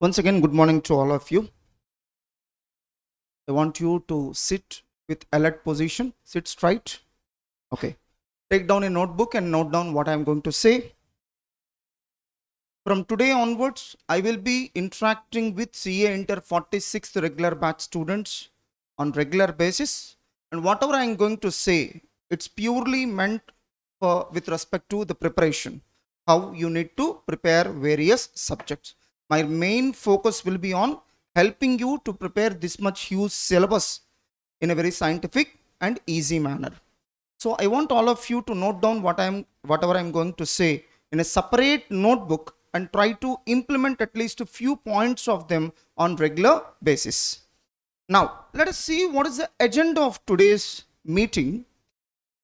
Once again, good morning to all of you. I want you to sit with alert position, sit straight. Okay. Take down a notebook and note down what I am going to say. From today onwards, I will be interacting with CA Inter 46th regular batch students on regular basis. And whatever I am going to say, it's purely meant for with respect to the preparation, how you need to prepare various subjects. My main focus will be on helping you to prepare this much huge syllabus in a very scientific and easy manner. So I want all of you to note down whatever I'm going to say in a separate notebook and try to implement at least a few points of them on regular basis. Now, let us see what is the agenda of today's meeting.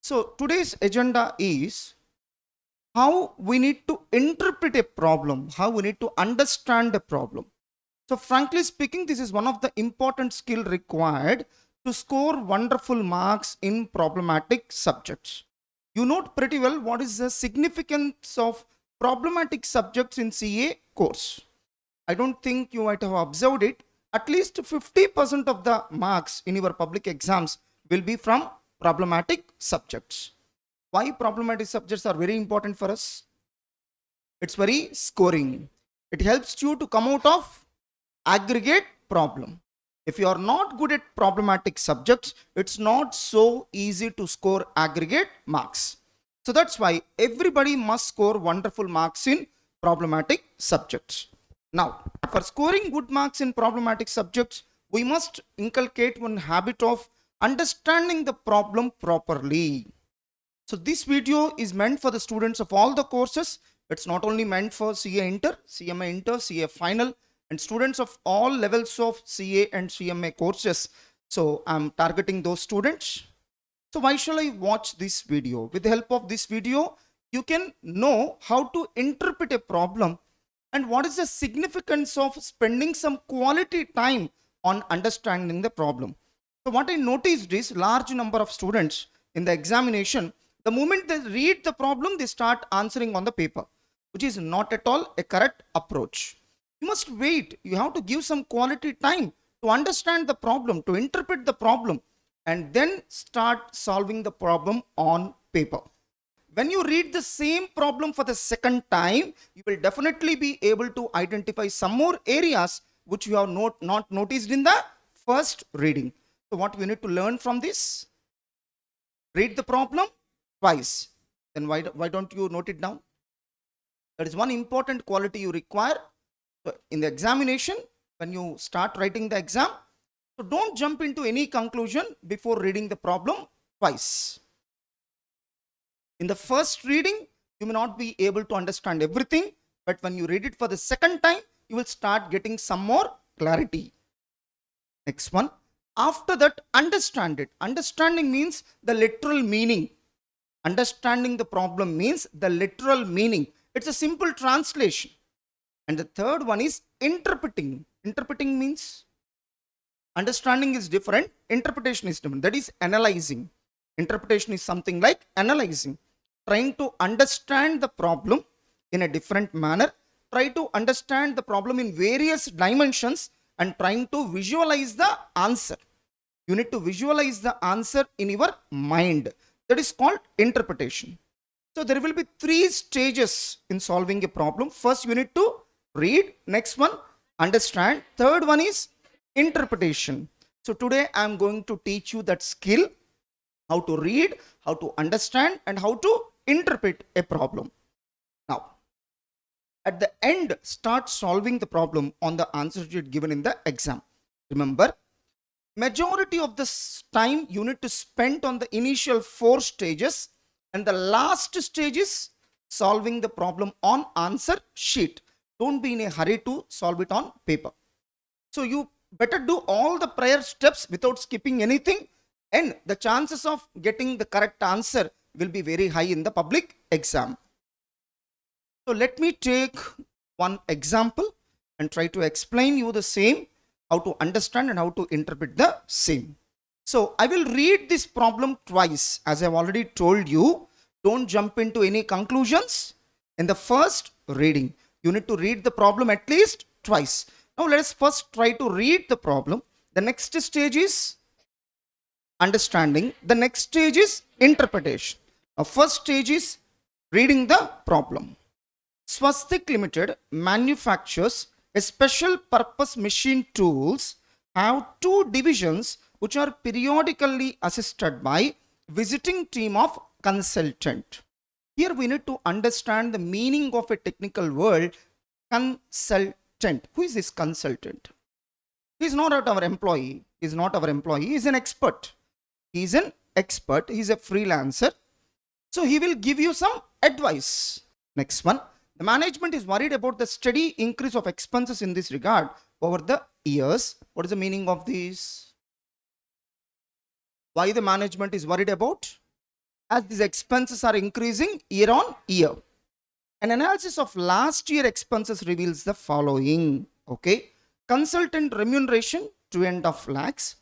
So today's agenda is how we need to interpret a problem, how we need to understand a problem. So frankly speaking, this is one of the important skill required to score wonderful marks in problematic subjects. You note pretty well what is the significance of problematic subjects in CA course. I don't think you might have observed it. At least 50% of the marks in your public exams will be from problematic subjects. Why problematic subjects are very important for us? It's very scoring. It helps you to come out of aggregate problem. If you are not good at problematic subjects, it's not so easy to score aggregate marks. So that's why everybody must score wonderful marks in problematic subjects. Now, for scoring good marks in problematic subjects, we must inculcate one habit of understanding the problem properly. So this video is meant for the students of all the courses. It's not only meant for CA Inter, CMA Inter, CA Final, and students of all levels of CA and CMA courses. So I'm targeting those students. So why shall I watch this video? With the help of this video, you can know how to interpret a problem and what is the significance of spending some quality time on understanding the problem. So what I noticed is large number of students in the examination, the moment they read the problem, they start answering on the paper, which is not at all a correct approach. You must wait. You have to give some quality time to understand the problem, to interpret the problem, and then start solving the problem on paper. When you read the same problem for the second time, you will definitely be able to identify some more areas which you have not noticed in the first reading. So what you need to learn from this? Read the problem twice. Then why don't you note it down? That is one important quality you require. So in the examination, when you start writing the exam, so don't jump into any conclusion before reading the problem twice. In the first reading, you may not be able to understand everything, but when you read it for the second time, you will start getting some more clarity. Next one, after that, understand it. Understanding means the literal meaning. Understanding the problem means the literal meaning. It's a simple translation. And the third one is interpreting. Interpreting means understanding is different, interpretation is different. That is analyzing. Interpretation is something like analyzing, trying to understand the problem in a different manner, try to understand the problem in various dimensions and trying to visualize the answer. You need to visualize the answer in your mind. That is called interpretation. So there will be three stages in solving a problem. First, you need to read. Next one, understand. Third one is interpretation. So today I am going to teach you that skill, how to read, how to understand, and how to interpret a problem. Now, at the end, start solving the problem on the answer sheet given in the exam. Remember, majority of the time you need to spend on the initial 4 stages, and the last stage is solving the problem on answer sheet. Don't be in a hurry to solve it on paper. So you better do all the prior steps without skipping anything, and the chances of getting the correct answer will be very high in the public exam. So let me take one example and try to explain you the same, how to understand and how to interpret the same. So I will read this problem twice. As I've already told you, don't jump into any conclusions in the first reading. You need to read the problem at least twice. Now let us first try to read the problem. The next stage is understanding. The next stage is interpretation. First stage is reading the problem. Swastik Limited manufactures a special purpose machine tools have two divisions which are periodically assisted by visiting team of consultant. Here we need to understand the meaning of a technical word consultant. Who is this consultant? He is not our employee. He is not our employee. He is an expert. He is an expert. He is a freelancer. So he will give you some advice. Next one. The management is worried about the steady increase of expenses in this regard over the years. What is the meaning of this? Why the management is worried about? As these expenses are increasing year on year. An analysis of last year expenses reveals the following. Okay. Consultant remuneration 2.5 lakhs.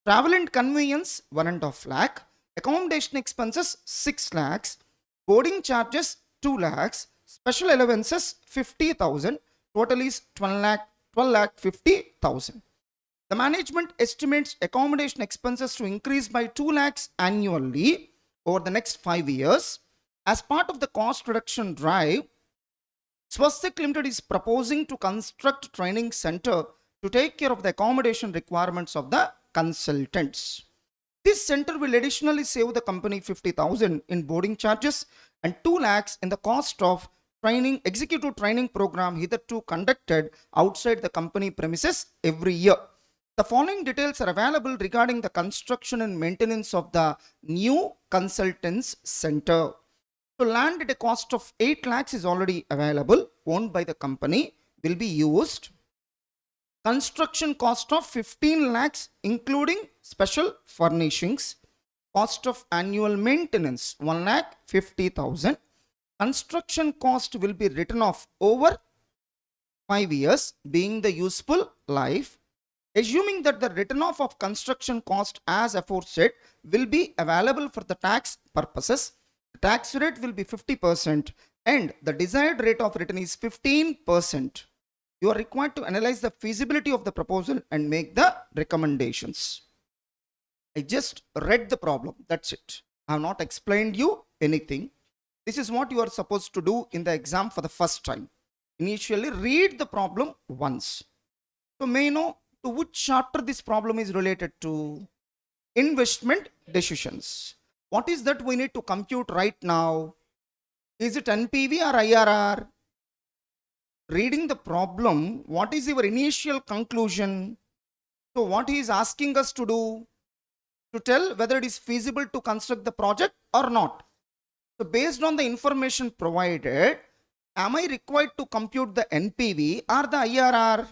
Travel and conveyance 1.5 lakh. Accommodation expenses 6 lakhs. Boarding charges 2 lakhs. Special allowances 50,000. Total is 12 lakh 50,000. The management estimates accommodation expenses to increase by 2 lakhs annually over the next 5 years. As part of the cost reduction drive, Swastik Limited is proposing to construct training center to take care of the accommodation requirements of the consultants. This center will additionally save the company 50,000 in boarding charges and 2 lakhs in the cost of executive training program hitherto conducted outside the company premises every year. The following details are available regarding the construction and maintenance of the new consultants center. So land at a cost of 8 lakhs is already available, owned by the company, will be used. Construction cost of 15 lakhs including special furnishings. Cost of annual maintenance 1 lakh 50,000. Construction cost will be written off over 5 years being the useful life. Assuming that the written off of construction cost as aforesaid will be available for the tax purposes, the tax rate will be 50% and the desired rate of return is 15%. You are required to analyze the feasibility of the proposal and make the recommendations. I just read the problem. That's it. I have not explained you anything. This is what you are supposed to do in the exam for the first time. Initially, read the problem once. So, may you know to which chapter this problem is related to? Investment decisions. What is that we need to compute right now? Is it NPV or IRR? Reading the problem, what is your initial conclusion? So what he is asking us to do? To tell whether it is feasible to construct the project or not. So based on the information provided, am I required to compute the NPV or the IRR?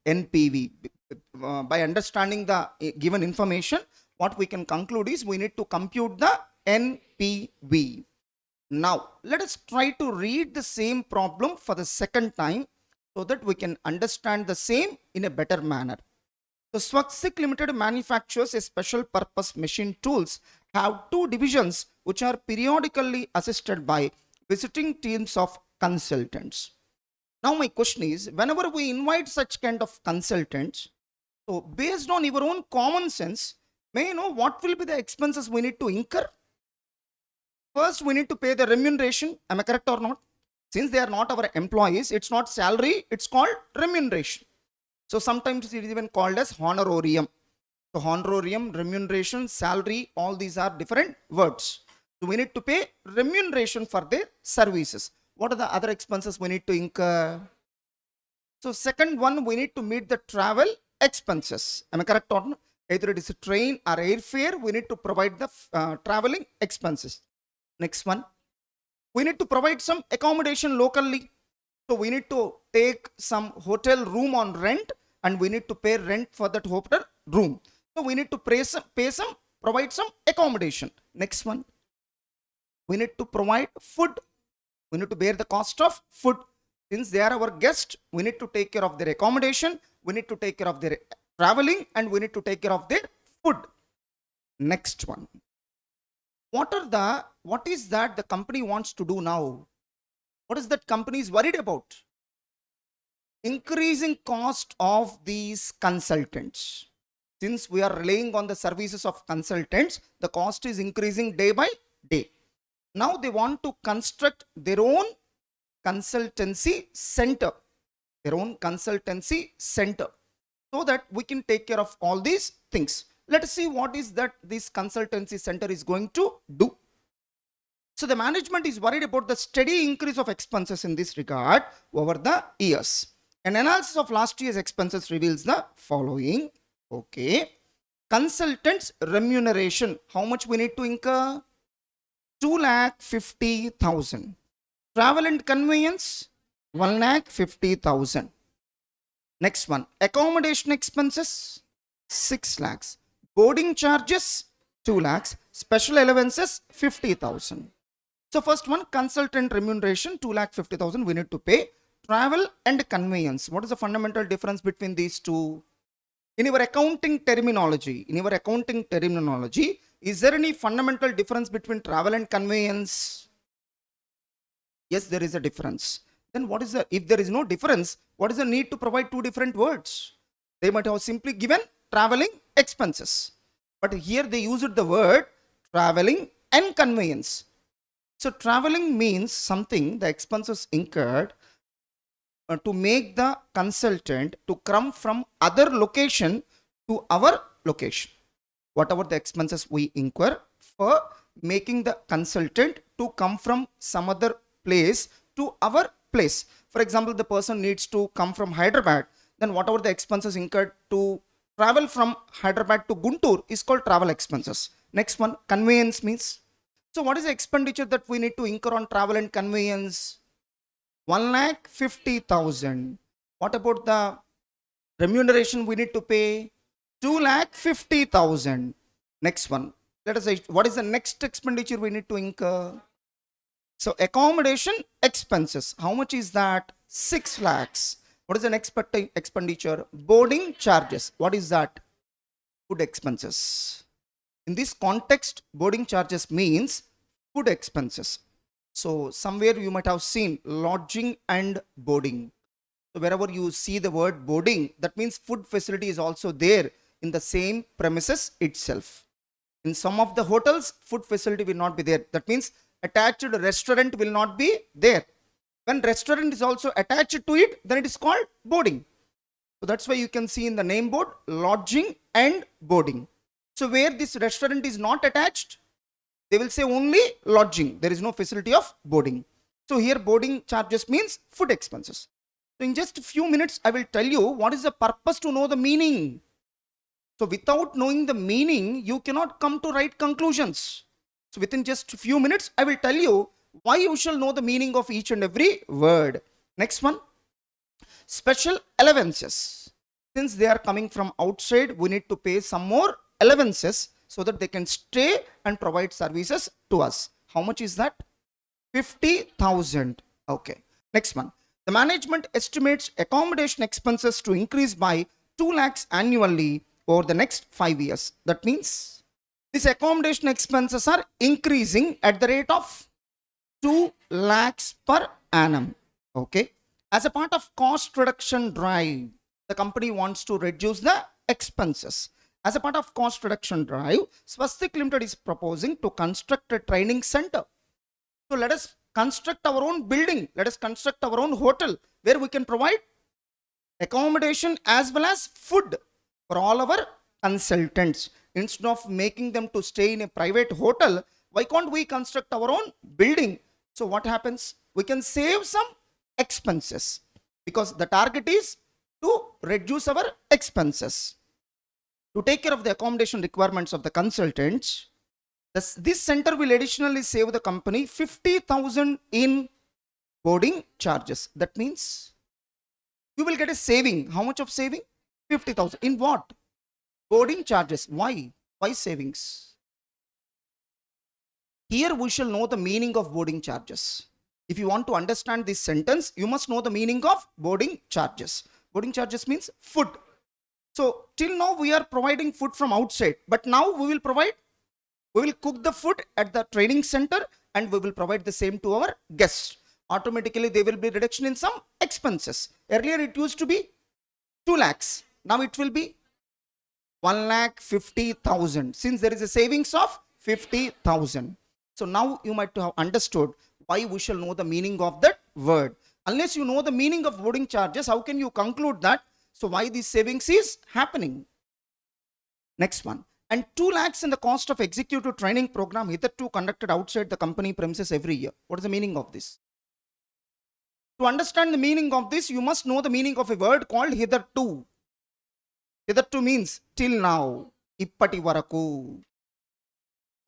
NPV. By understanding the given information, what we can conclude is we need to compute the NPV. Now, let us try to read the same problem for the second time so that we can understand the same in a better manner. The Swastik Limited manufactures a special purpose machine tools have two divisions which are periodically assisted by visiting teams of consultants. Now my question is, whenever we invite such kind of consultants, so based on your own common sense, may you know what will be the expenses we need to incur? First, we need to pay the remuneration. Am I correct or not? Since they are not our employees, it's not salary, it's called remuneration. So sometimes it is even called as honorarium. So honorarium, remuneration, salary, all these are different words. So we need to pay remuneration for their services. What are the other expenses we need to incur? So second one, we need to meet the travel expenses. Am I correct or not? Either it is a train or airfare, we need to provide the traveling expenses. Next one, we need to provide some accommodation locally. So we need to take some hotel room on rent and we need to pay rent for that hotel room. So we need to provide some accommodation. Next one, we need to provide food. We need to bear the cost of food. Since they are our guests, we need to take care of their accommodation, we need to take care of their traveling, and we need to take care of their food. Next one, what is that the company wants to do now? What is that company is worried about? increasing cost of these consultants. Since we are relying on the services of consultants, the cost is increasing day by day. Now they want to construct their own consultancy center, so that we can take care of all these things. Let us see what is that this consultancy center is going to do. So the management is worried about the steady increase of expenses in this regard over the years. An analysis of last year's expenses reveals the following. Okay. Consultants remuneration. How much we need to incur? 2,50,000. Travel and conveyance, 1,50,000. Next one, accommodation expenses, 6 lakhs. Boarding charges, 2 lakhs. Special allowances, 50,000. So first one, consultant remuneration, 2,50,000 we need to pay. Travel and conveyance. What is the fundamental difference between these two? In your accounting terminology, is there any fundamental difference between travel and conveyance? Yes, there is a difference. Then what is the, if there is no difference, what is the need to provide two different words? They might have simply given traveling expenses. But here they used the word traveling and conveyance. So traveling means something, the expenses incurred to make the consultant to come from other location to our location. Whatever the expenses we incur for making the consultant to come from some other place to our place. For example, the person needs to come from Hyderabad, then whatever the expenses incurred to travel from Hyderabad to Guntur is called travel expenses. Next one, conveyance means. So what is the expenditure that we need to incur on travel and conveyance? 1,50,000. What about the remuneration we need to pay? 2,50,000. Next one, let us say, what is the next expenditure we need to incur? So accommodation expenses, how much is that? 6 lakhs. What is the next expenditure? Boarding charges. What is that? Food expenses. In this context, boarding charges means food expenses. So somewhere you might have seen lodging and boarding. So wherever you see the word boarding, that means food facility is also there in the same premises itself. In some of the hotels, food facility will not be there. That means attached restaurant will not be there. When restaurant is also attached to it, then it is called boarding. So that's why you can see in the name board lodging and boarding. So where this restaurant is not attached, they will say only lodging. There is no facility of boarding. So here boarding charges means food expenses. So in just a few minutes, I will tell you what is the purpose to know the meaning. So without knowing the meaning, you cannot come to right conclusions. So within just a few minutes, I will tell you why you shall know the meaning of each and every word. Next one, special allowances. Since they are coming from outside, we need to pay some more allowances so that they can stay and provide services to us. How much is that? 50,000. Okay. Next one. The management estimates accommodation expenses to increase by 2 lakhs annually over the next 5 years. That means these accommodation expenses are increasing at the rate of 2 lakhs per annum. Okay. As a part of cost reduction drive, the company wants to reduce the expenses. As a part of cost reduction drive, Swastik Limited is proposing to construct a training center. So let us construct our own building. Let us construct our own hotel where we can provide accommodation as well as food for all our consultants. Instead of making them to stay in a private hotel, why can't we construct our own building? So what happens? We can save some expenses because the target is to reduce our expenses. To take care of the accommodation requirements of the consultants, this center will additionally save the company 50,000 in boarding charges. That means you will get a saving. How much of saving? 50,000. In what? Boarding charges. Why? Why savings? Here we shall know the meaning of boarding charges. If you want to understand this sentence, you must know the meaning of boarding charges. Boarding charges means food. So till now we are providing food from outside, but now we will cook the food at the training center and we will provide the same to our guests. automatically there will be reduction in some expenses. Earlier it used to be 2 lakhs. Now it will be 1,50,000, since there is a savings of 50,000. So now you might have understood why we shall know the meaning of that word. Unless you know the meaning of boarding charges, how can you conclude that? So why this savings is happening? Next one. And 2 lakhs in the cost of executive training program hitherto conducted outside the company premises every year. What is the meaning of this? To understand the meaning of this, you must know the meaning of a word called hitherto. Hitherto means till now. Ippati varaku.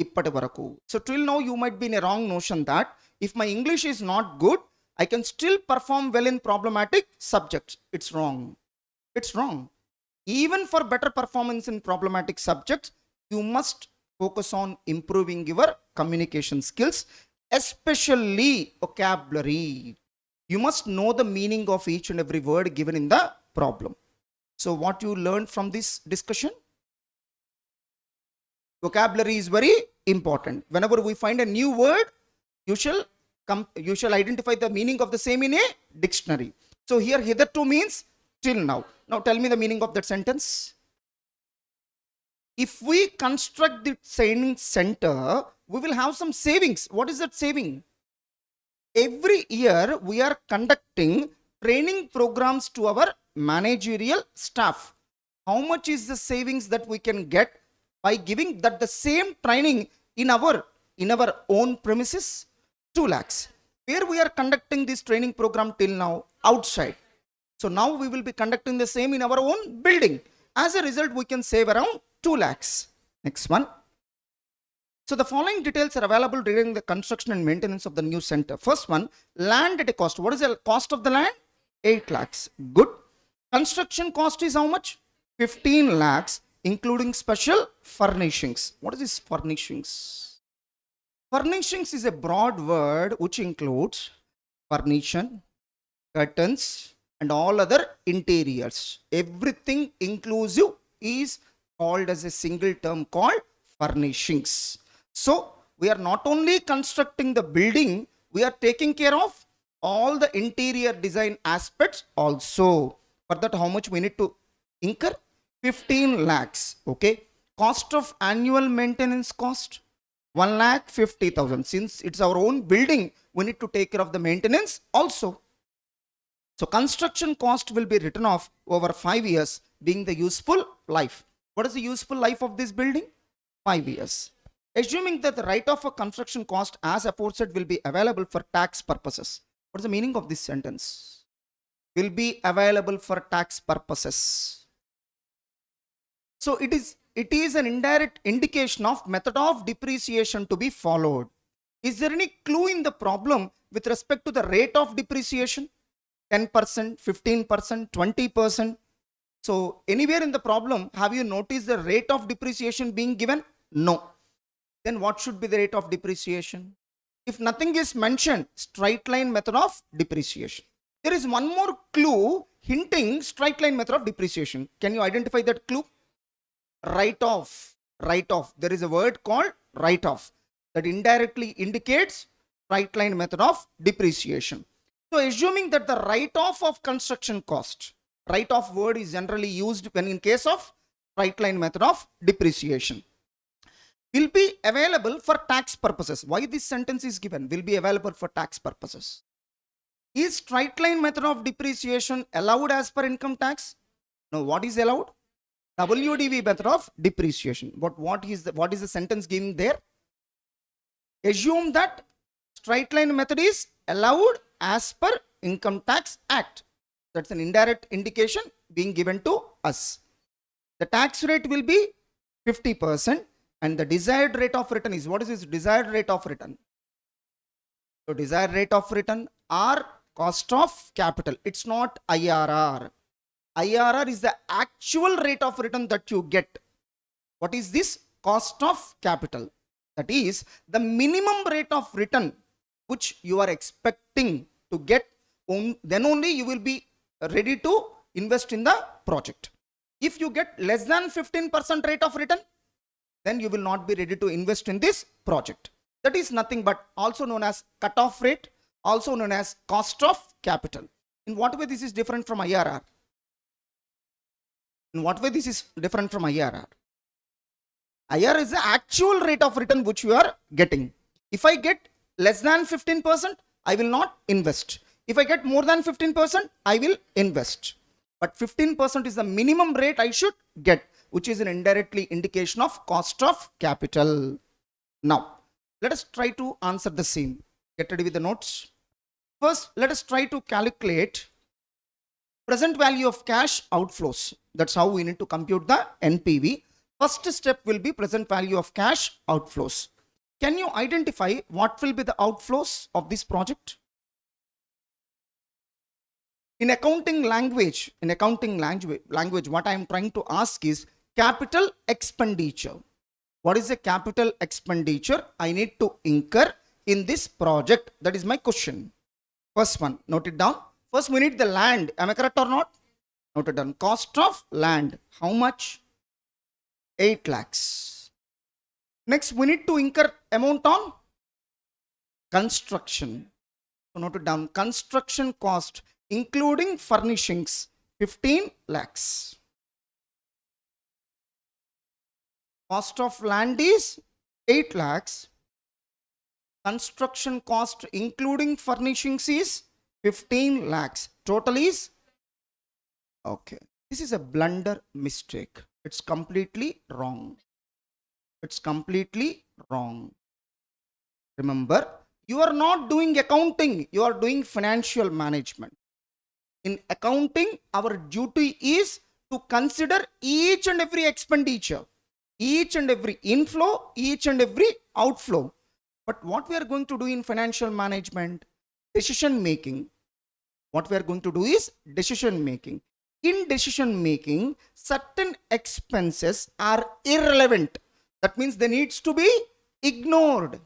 Ippati varaku. So till now you might be in a wrong notion that if my English is not good, I can still perform well in problematic subjects. It's wrong. It's wrong. Even for better performance in problematic subjects, you must focus on improving your communication skills, especially vocabulary. You must know the meaning of each and every word given in the problem. So what you learned from this discussion? Vocabulary is very important. Whenever we find a new word, you shall identify the meaning of the same in a dictionary. So here hitherto means till now. Now tell me the meaning of that sentence. If we construct the training center, we will have some savings. What is that saving? Every year we are conducting training programs to our managerial staff. How much is the savings that we can get by giving that the same training in our own premises? 2 lakhs. Where we are conducting this training program till now? Outside. So now we will be conducting the same in our own building. As a result, we can save around 2 lakhs. Next one. So the following details are available during the construction and maintenance of the new center. First one, land at a cost. What is the cost of the land? 8 lakhs. Good. Construction cost is how much? 15 lakhs, including special furnishings. What is this furnishings? Furnishings is a broad word which includes furniture, curtains, and all other interiors. Everything inclusive is called as a single term called furnishings. So we are not only constructing the building, we are taking care of all the interior design aspects also. For that, how much we need to incur? 15 lakhs. Okay. Cost of annual maintenance cost? 1,50,000. Since it's our own building, we need to take care of the maintenance also. So construction cost will be written off over 5 years, being the useful life. What is the useful life of this building? 5 years. Assuming that the write off of construction cost as aforesaid will be available for tax purposes. What is the meaning of this sentence? Will be available for tax purposes. So it is an indirect indication of method of depreciation to be followed. Is there any clue in the problem with respect to the rate of depreciation? 10%, 15%, 20%. So anywhere in the problem, have you noticed the rate of depreciation being given? No. Then what should be the rate of depreciation? If nothing is mentioned, straight line method of depreciation. There is one more clue hinting straight line method of depreciation. Can you identify that clue? Write off. Write off. There is a word called write off that indirectly indicates straight line method of depreciation. So assuming that the write off of construction cost, write off word is generally used when in case of straight line method of depreciation, will be available for tax purposes. Why this sentence is given? Will be available for tax purposes. Is straight line method of depreciation allowed as per income tax? No. What is allowed? WDV method of depreciation. But what is the sentence giving there? Assume that straight line method is allowed as per Income Tax Act. That's an indirect indication being given to us. The tax rate will be 50%. And the desired rate of return is, what is this desired rate of return? So desired rate of return or cost of capital. It's not IRR. IRR is the actual rate of return that you get. What is this? Cost of capital. That is the minimum rate of return which you are expecting to get. Then only you will be ready to invest in the project. If you get less than 15% rate of return, then you will not be ready to invest in this project. That is nothing but also known as cutoff rate also known as cost of capital. In what way this is different from IRR? In what way this is different from IRR? IRR is the actual rate of return which you are getting. If I get less than 15%, I will not invest. If I get more than 15%, I will invest. But 15% is the minimum rate I should get, which is an indirectly indication of cost of capital. Now, let us try to answer the same. Get ready with the notes. First, let us try to calculate present value of cash outflows. That's how we need to compute the NPV. First step will be present value of cash outflows. Can you identify what will be the outflows of this project? In accounting language, what I am trying to ask is capital expenditure. What is a capital expenditure I need to incur in this project? That is my question. First one, note it down. First, we need the land. Am I correct or not? Note it down. Cost of land. How much? 8 lakhs. Next, we need to incur amount on construction. So note it down. Construction cost, including furnishings, 15 lakhs. Cost of land is 8 lakhs. Construction cost, including furnishings, is 15 lakhs. Total is, okay, this is a blunder mistake. It's completely wrong. It's completely wrong. Remember, you are not doing accounting, you are doing financial management. In accounting, our duty is to consider each and every expenditure, each and every inflow, each and every outflow. But what we are going to do in financial management? Decision making. What we are going to do is decision making. In decision making, certain expenses are irrelevant. That means they needs to be ignored.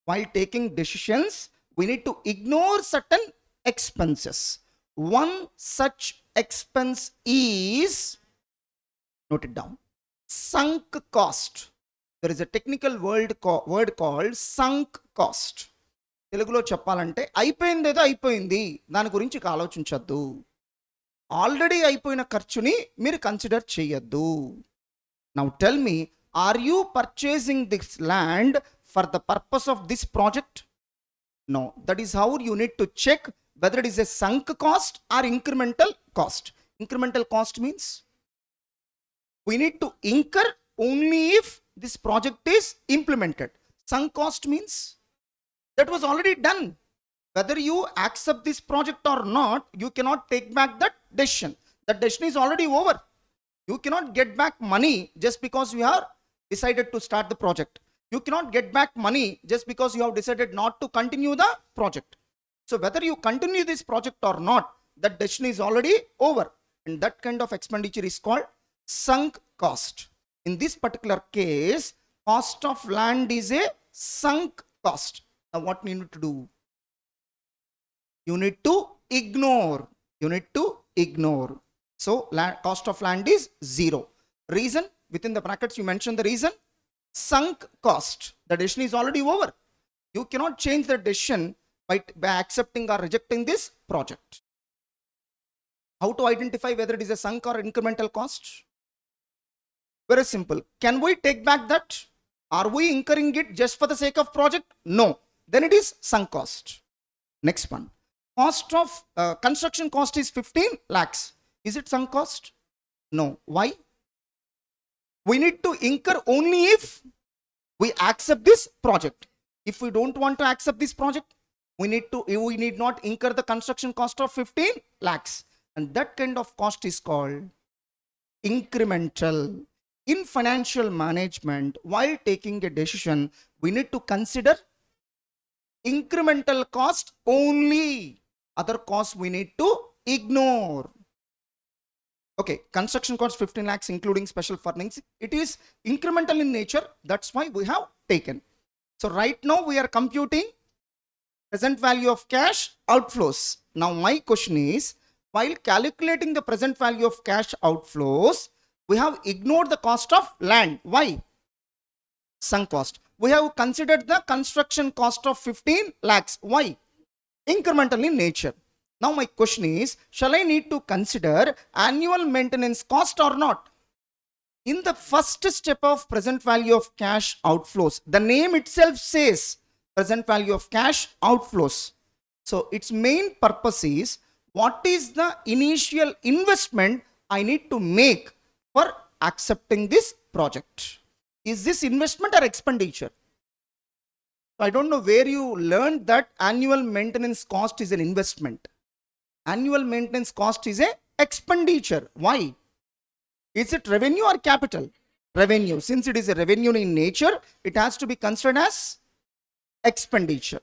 While taking decisions, we need to ignore certain expenses. One such expense is, note it down, sunk cost. There is a technical word called sunk cost. తెలుగులో చెప్పాలంటే అయిపోయింది ఏదో అయిపోయింది, దాని గురించి ఆలోచించొద్దు. Already అయిపోయిన ఖర్చుని మీరు కన్సిడర్ చేయొద్దు. Now tell me, are you purchasing this land for the purpose of this project? No. That is how you need to check whether it is a sunk cost or incremental cost. Incremental cost means we need to incur only if this project is implemented. Sunk cost means that was already done. Whether you accept this project or not, you cannot take back that decision. That decision is already over. You cannot get back money just because you have decided to start the project. You cannot get back money just because you have decided not to continue the project. So whether you continue this project or not, that decision is already over. And that kind of expenditure is called sunk cost. In this particular case, cost of land is a sunk cost. Now what you need to do? You need to ignore. You need to ignore. So cost of land is 0. Reason, within the brackets you mention the reason. Sunk cost. The decision is already over. You cannot change the decision by accepting or rejecting this project. How to identify whether it is a sunk or incremental cost? Very simple. Can we take back that? Are we incurring it just for the sake of project? No. Then it is sunk cost. Next one. Cost of construction cost is 15 lakhs. Is it sunk cost? No. Why? We need to incur only if we accept this project. If we don't want to accept this project, we need not incur the construction cost of 15 lakhs. And that kind of cost is called incremental. In financial management, while taking a decision, we need to consider incremental cost only. Other costs we need to ignore. Okay, construction cost 15 lakhs including special furnishings. It is incremental in nature. That's why we have taken. So right now we are computing present value of cash outflows. Now my question is, while calculating the present value of cash outflows, we have ignored the cost of land. Why? Sunk cost. We have considered the construction cost of 15 lakhs. Why? incremental in nature. Now my question is, shall I need to consider annual maintenance cost or not? In the first step of present value of cash outflows, the name itself says present value of cash outflows. So its main purpose is, what is the initial investment I need to make for accepting this project? Is this investment or expenditure? I don't know where you learned that annual maintenance cost is an investment. Annual maintenance cost is a expenditure. Why? Is it revenue or capital? Revenue. Since it is a revenue in nature, it has to be considered as expenditure.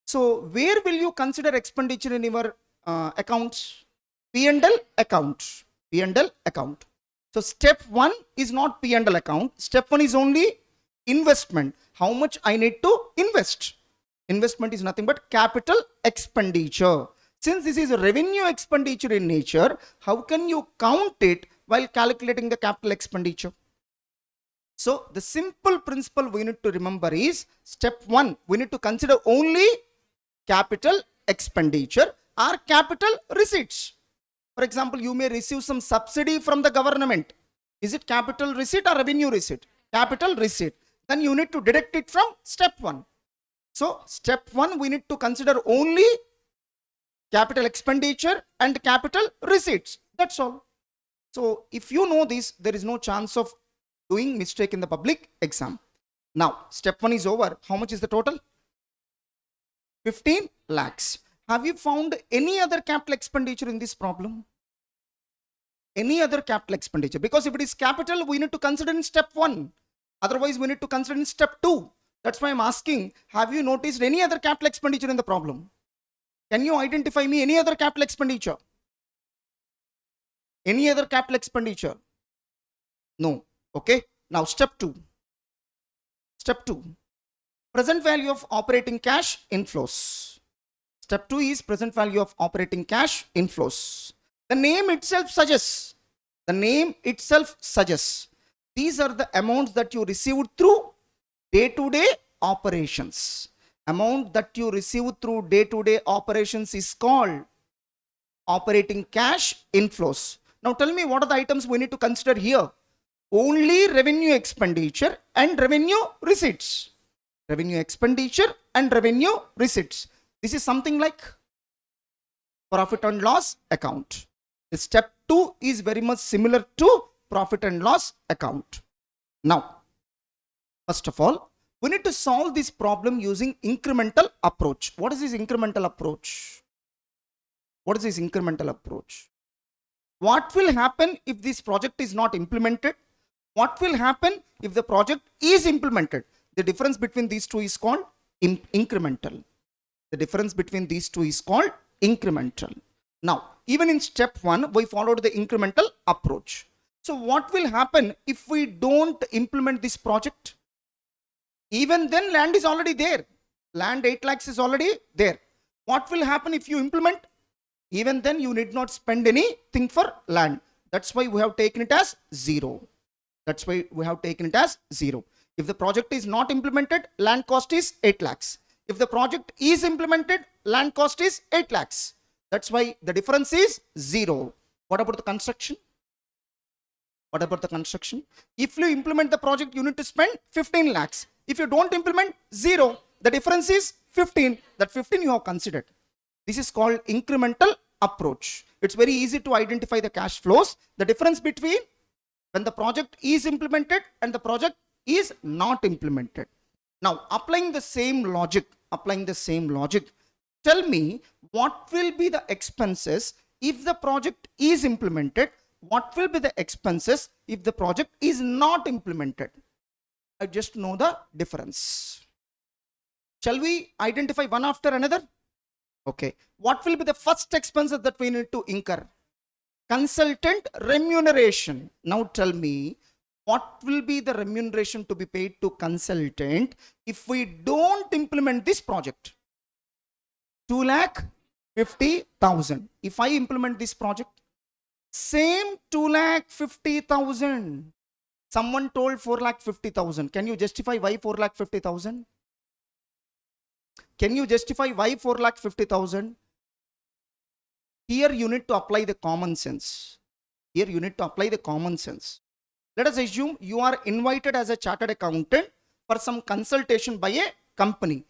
So where will you consider expenditure in your accounts? P&L account. P&L account. So step 1 is not P&L account. Step 1 is only investment. How much I need to invest? Investment is nothing but capital expenditure. Since this is a revenue expenditure in nature, how can you count it while calculating the capital expenditure? So the simple principle we need to remember is, step 1, we need to consider only capital expenditure or capital receipts. For example, you may receive some subsidy from the government. Is it capital receipt or revenue receipt? Capital receipt. Then you need to deduct it from step 1. So step 1, we need to consider only capital expenditure and capital receipts. That's all. So if you know this, there is no chance of doing mistake in the public exam. Now, step 1 is over. How much is the total? 15 lakhs. Have you found any other capital expenditure in this problem? Any other capital expenditure? Because if it is capital, we need to consider in step 1. Otherwise, we need to consider in step 2. That's why I'm asking, have you noticed any other capital expenditure in the problem? Can you identify me any other capital expenditure? Any other capital expenditure? No. Okay. Now step 2. Step 2. Present value of operating cash inflows. Step 2 is present value of operating cash inflows. The name itself suggests. The name itself suggests. These are the amounts that you received through day-to-day operations. Amount that you receive through day-to-day operations is called operating cash inflows. Now tell me, what are the items we need to consider here? Only revenue expenditure and revenue receipts. Revenue expenditure and revenue receipts. This is something like profit and loss account. The step 2 is very much similar to profit and loss account. Now, first of all, we need to solve this problem using incremental approach. What is this incremental approach? What is this incremental approach? What will happen if this project is not implemented? What will happen if the project is implemented? The difference between these two is called incremental. The difference between these two is called incremental. Now, even in step 1, we followed the incremental approach. So what will happen if we don't implement this project? Even then, land is already there. Land 8 lakhs is already there. What will happen if you implement? Even then, you need not spend anything for land. That's why we have taken it as 0. That's why we have taken it as 0. If the project is not implemented, land cost is 8 lakhs. If the project is implemented, land cost is 8 lakhs. That's why the difference is 0. What about the construction? What about the construction? If you implement the project, you need to spend 15 lakhs. If you don't implement, 0. The difference is 15. That 15 you have considered. This is called incremental approach. It's very easy to identify the cash flows. The difference between when the project is implemented and the project is not implemented. Now, applying the same logic, tell me what will be the expenses if the project is implemented? What will be the expenses if the project is not implemented? I just know the difference. Shall we identify one after another? Okay. What will be the first expenses that we need to incur? Consultant remuneration. Now tell me, what will be the remuneration to be paid to consultant if we don't implement this project? 2,50,000. If I implement this project, same 2,50,000. Someone told 4,50,000. Can you justify why 4,50,000? Can you justify why 4,50,000? Here you need to apply the common sense. Here you need to apply the common sense. Let us assume you are invited as a chartered accountant for some consultation by a company.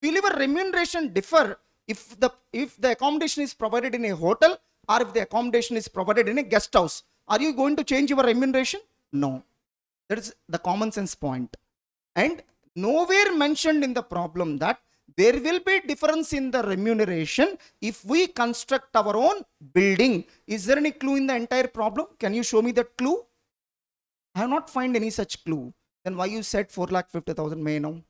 Will your remuneration differ if the accommodation is provided in a hotel or if the accommodation is provided in a guest house? Are you going to change your remuneration? No. That is the common sense point. And nowhere mentioned in the problem that there will be difference in the remuneration if we construct our own building. Is there any clue in the entire problem? Can you show me that clue? I have not found any such clue. Then why you said 4,50,000 may I know?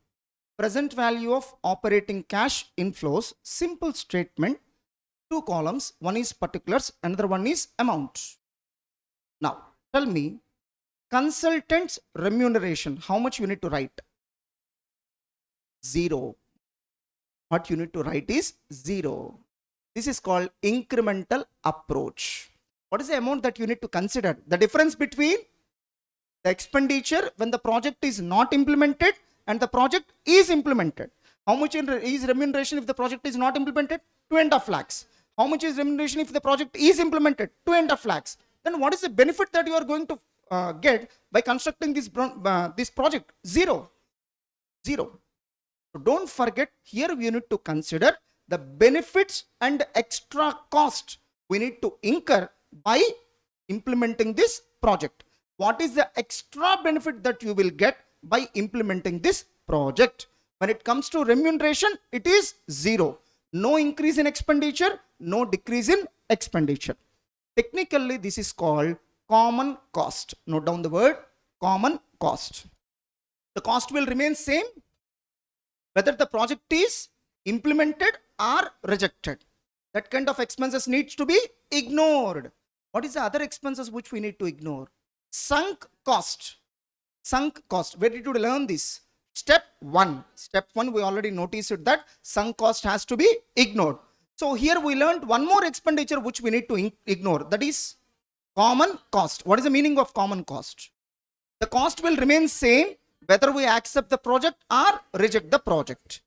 Present value of operating cash inflows, simple statement, 2 columns, one is particulars, another one is amount. Now, tell me, consultant's remuneration, how much you need to write? 0. What you need to write is 0. This is called incremental approach. What is the amount that you need to consider? The difference between the expenditure when the project is not implemented and the project is implemented. How much is remuneration if the project is not implemented? 2.5 lakhs. How much is remuneration if the project is implemented? 2.5 lakhs. Then what is the benefit that you are going to get by constructing this project? 0. 0. So don't forget, here we need to consider the benefits and extra cost we need to incur by implementing this project. What is the extra benefit that you will get by implementing this project? When it comes to remuneration, it is 0. No increase in expenditure, no decrease in expenditure. Technically, this is called common cost. Note down the word common cost. The cost will remain same whether the project is implemented or rejected. That kind of expenses needs to be ignored. What is the other expenses which we need to ignore? Sunk cost. Sunk cost. Where did you learn this? Step 1. Step 1, we already noticed that sunk cost has to be ignored. So here we learned one more expenditure which we need to ignore. That is common cost. What is the meaning of common cost? The cost will remain same whether we accept the project or reject the project.